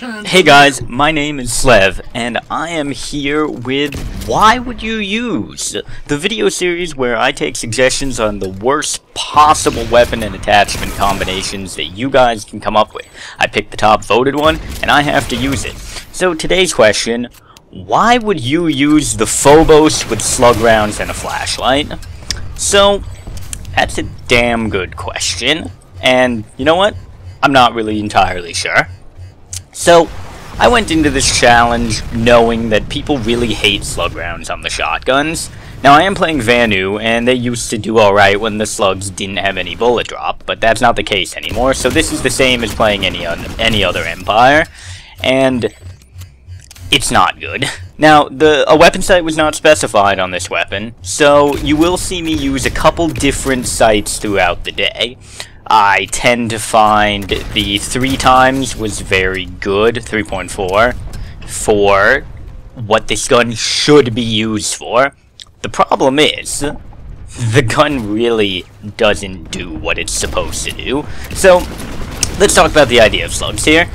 Hey guys, my name is Slev, and I am here with Why Would You Use? The video series where I take suggestions on the worst possible weapon and attachment combinations that you guys can come up with. I pick the top voted one, and I have to use it. So today's question, why would you use the Phobos with slug rounds and a flashlight? So, that's a damn good question, and you know what? I'm not really entirely sure. So, I went into this challenge knowing that people really hate slug rounds on the shotguns. Now, I am playing Vanu, and they used to do alright when the slugs didn't have any bullet drop, but that's not the case anymore, so this is the same as playing any other Empire, and it's not good. Now, a weapon sight was not specified on this weapon, so you will see me use a couple different sights throughout the day. I tend to find the 3 times was very good, 3.4, for what this gun should be used for. The problem is, the gun really doesn't do what it's supposed to do. So, let's talk about the idea of slugs here.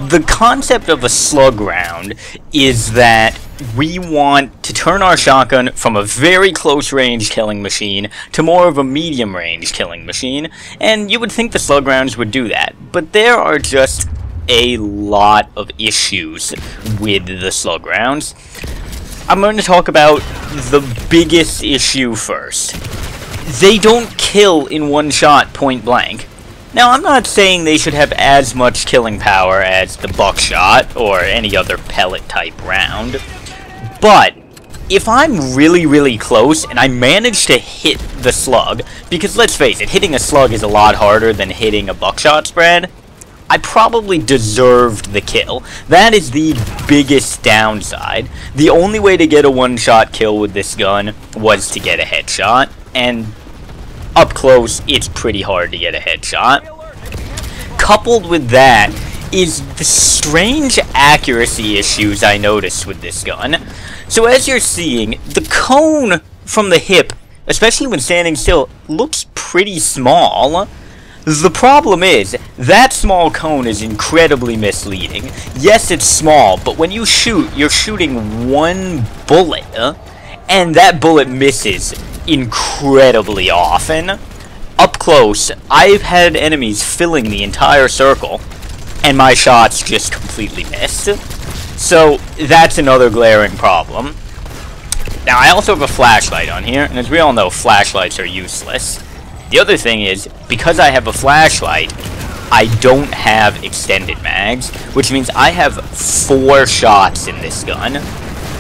The concept of a slug round is that we want to turn our shotgun from a very close range killing machine to more of a medium range killing machine, and you would think the slug rounds would do that, but there are just a lot of issues with the slug rounds. I'm going to talk about the biggest issue first. They don't kill in one shot point blank. Now, I'm not saying they should have as much killing power as the buckshot or any other pellet-type round, but if I'm really close and I manage to hit the slug, because let's face it, hitting a slug is a lot harder than hitting a buckshot spread, I probably deserved the kill. That is the biggest downside. The only way to get a one-shot kill with this gun was to get a headshot, and up close, it's pretty hard to get a headshot. Coupled with that is the strange accuracy issues I noticed with this gun. So as you're seeing, the cone from the hip, especially when standing still, looks pretty small. The problem is, that small cone is incredibly misleading. Yes, it's small, but when you shoot, you're shooting one bullet, and that bullet misses incredibly often. Up close, I've had enemies filling the entire circle, and my shots just completely missed. So, that's another glaring problem. Now, I also have a flashlight on here, and as we all know, flashlights are useless. The other thing is, because I have a flashlight, I don't have extended mags, which means I have 4 shots in this gun.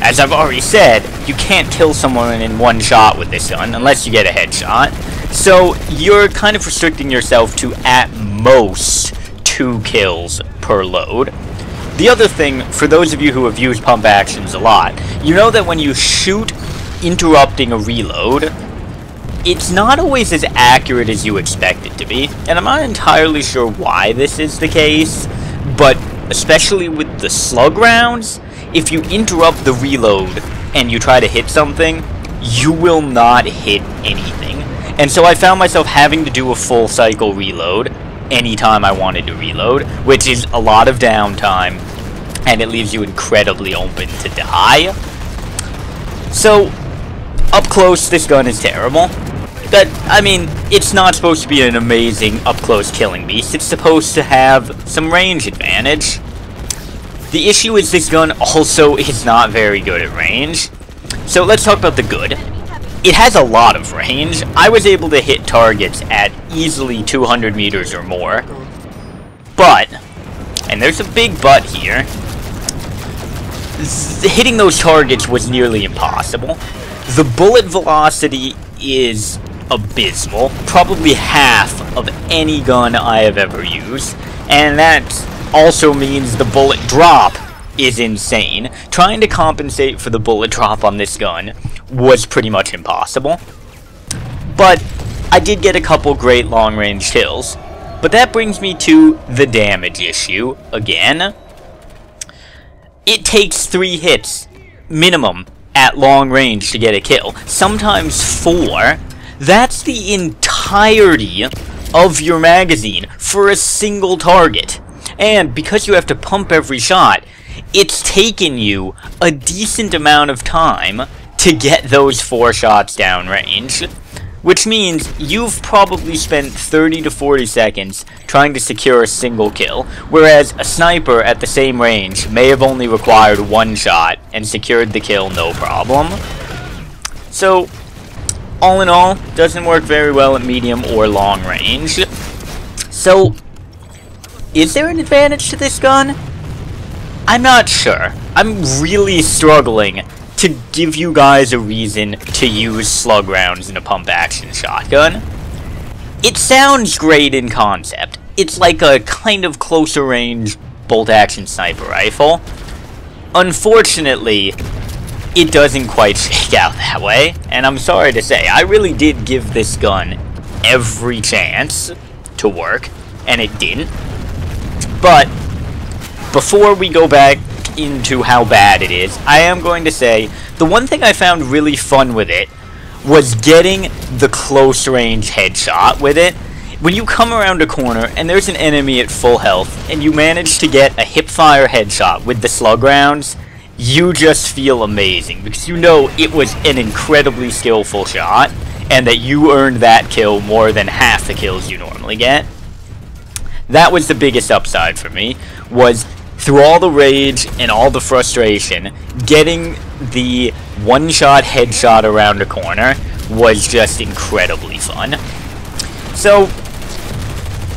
As I've already said, you can't kill someone in one shot with this gun, unless you get a headshot. So, you're kind of restricting yourself to, at most, 2 kills per load. The other thing, for those of you who have used pump actions a lot, you know that when you shoot interrupting a reload, it's not always as accurate as you expect it to be, and I'm not entirely sure why this is the case, but especially with the slug rounds, if you interrupt the reload and you try to hit something, you will not hit anything. And so I found myself having to do a full cycle reload anytime I wanted to reload, which is a lot of downtime, and it leaves you incredibly open to die. So, up close, this gun is terrible. I mean, it's not supposed to be an amazing up-close killing beast. It's supposed to have some range advantage. The issue is this gun also is not very good at range. So let's talk about the good. It has a lot of range. I was able to hit targets at easily 200 meters or more. But, and there's a big but here, hitting those targets was nearly impossible. The bullet velocity is abysmal, probably half of any gun I have ever used, and that also means the bullet drop is insane. Trying to compensate for the bullet drop on this gun was pretty much impossible, but I did get a couple great long-range kills. But that brings me to the damage issue again. It takes 3 hits minimum at long range to get a kill, sometimes 4. That's the entirety of your magazine for a single target. And because you have to pump every shot, it's taken you a decent amount of time to get those 4 shots downrange. Which means you've probably spent 30 to 40 seconds trying to secure a single kill, whereas a sniper at the same range may have only required 1 shot and secured the kill no problem. So, all in all, doesn't work very well at medium or long range. So, is there an advantage to this gun? I'm not sure. I'm really struggling to give you guys a reason to use slug rounds in a pump-action shotgun. It sounds great in concept. It's like a kind of closer-range bolt-action sniper rifle. Unfortunately, it doesn't quite shake out that way, and I'm sorry to say, I really did give this gun every chance to work, and it didn't. But before we go back into how bad it is, I am going to say the one thing I found really fun with it was getting the close range headshot with it. When you come around a corner and there's an enemy at full health and you manage to get a hipfire headshot with the slug rounds, you just feel amazing because you know it was an incredibly skillful shot and that you earned that kill more than half the kills you normally get. That was the biggest upside for me, was through all the rage and all the frustration, getting the one-shot headshot around a corner was just incredibly fun. So,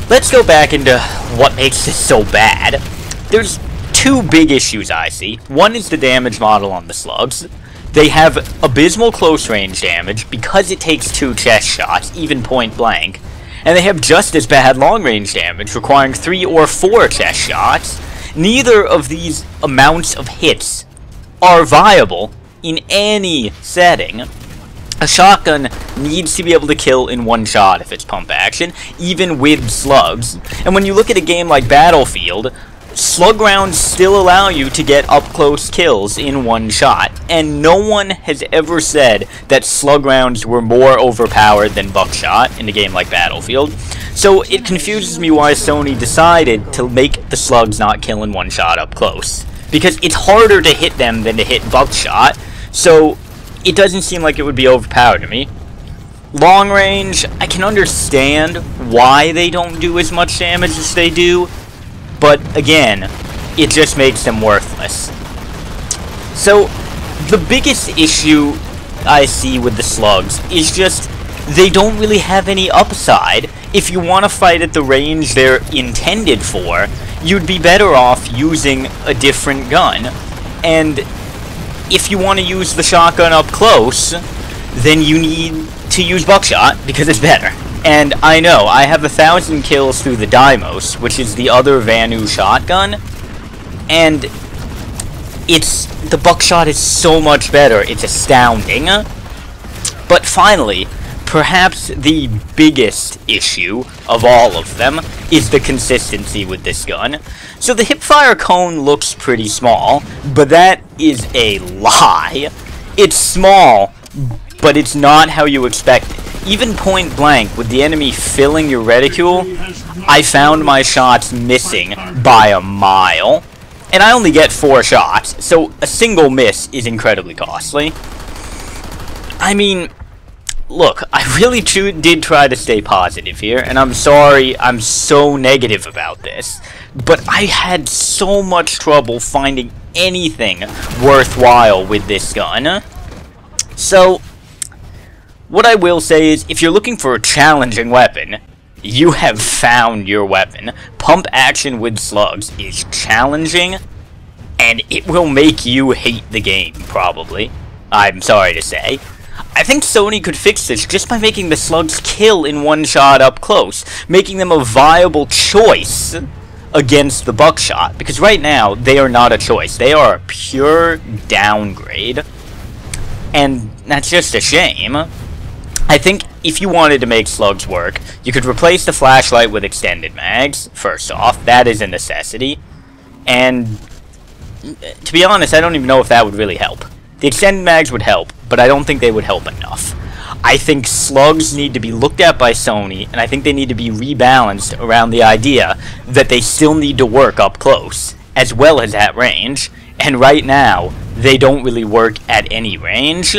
let's go back into what makes this so bad. There's 2 big issues I see. One is the damage model on the slugs. They have abysmal close range damage because it takes 2 chest shots, even point blank. And they have just as bad long range damage, requiring 3 or 4 chest shots. Neither of these amounts of hits are viable in any setting. A shotgun needs to be able to kill in 1 shot if it's pump action, even with slugs. And when you look at a game like Battlefield, slug rounds still allow you to get up-close kills in 1 shot. And no one has ever said that slug rounds were more overpowered than buckshot in a game like Battlefield. So it confuses me why Sony decided to make the slugs not kill in 1 shot up close. Because it's harder to hit them than to hit buckshot, so it doesn't seem like it would be overpowered to me. Long range, I can understand why they don't do as much damage as they do, but again, it just makes them worthless. So, the biggest issue I see with the slugs is just they don't really have any upside. If you want to fight at the range they're intended for, you'd be better off using a different gun. And if you want to use the shotgun up close, then you need to use buckshot because it's better. And I know, I have 1,000 kills through the Deimos, which is the other Vanu shotgun, and the buckshot is so much better, it's astounding. But finally, perhaps the biggest issue of all of them is the consistency with this gun. So the hipfire cone looks pretty small, but that is a lie. It's small, but it's not how you expect it. Even point blank, with the enemy filling your reticule, I found my shots missing by a mile. And I only get 4 shots, so a single miss is incredibly costly. I mean, look, I really did try to stay positive here, and I'm sorry I'm so negative about this, but I had so much trouble finding anything worthwhile with this gun. So, what I will say is, if you're looking for a challenging weapon, you have found your weapon. Pump action with slugs is challenging, and it will make you hate the game, probably. I'm sorry to say. I think Sony could fix this just by making the slugs kill in 1 shot up close, making them a viable choice against the buckshot, because right now, they are not a choice. They are a pure downgrade, and that's just a shame. I think if you wanted to make slugs work, you could replace the flashlight with extended mags, first off. That is a necessity. And, to be honest, I don't even know if that would really help. The extended mags would help, but I don't think they would help enough. I think slugs need to be looked at by Sony, and I think they need to be rebalanced around the idea that they still need to work up close, as well as at range, and right now, they don't really work at any range.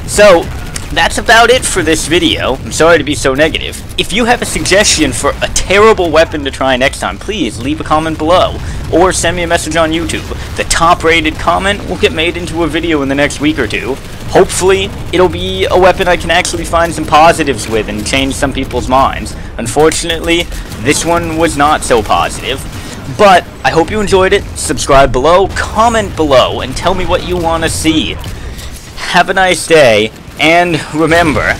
So, that's about it for this video. I'm sorry to be so negative. If you have a suggestion for a terrible weapon to try next time, please leave a comment below, or send me a message on YouTube. The top rated comment will get made into a video in the next week or two. Hopefully, it'll be a weapon I can actually find some positives with and change some people's minds. Unfortunately, this one was not so positive. But, I hope you enjoyed it. Subscribe below, comment below, and tell me what you want to see. Have a nice day. And remember,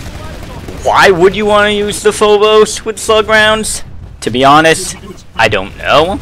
why would you want to use the Phobos with slug rounds? To be honest, I don't know.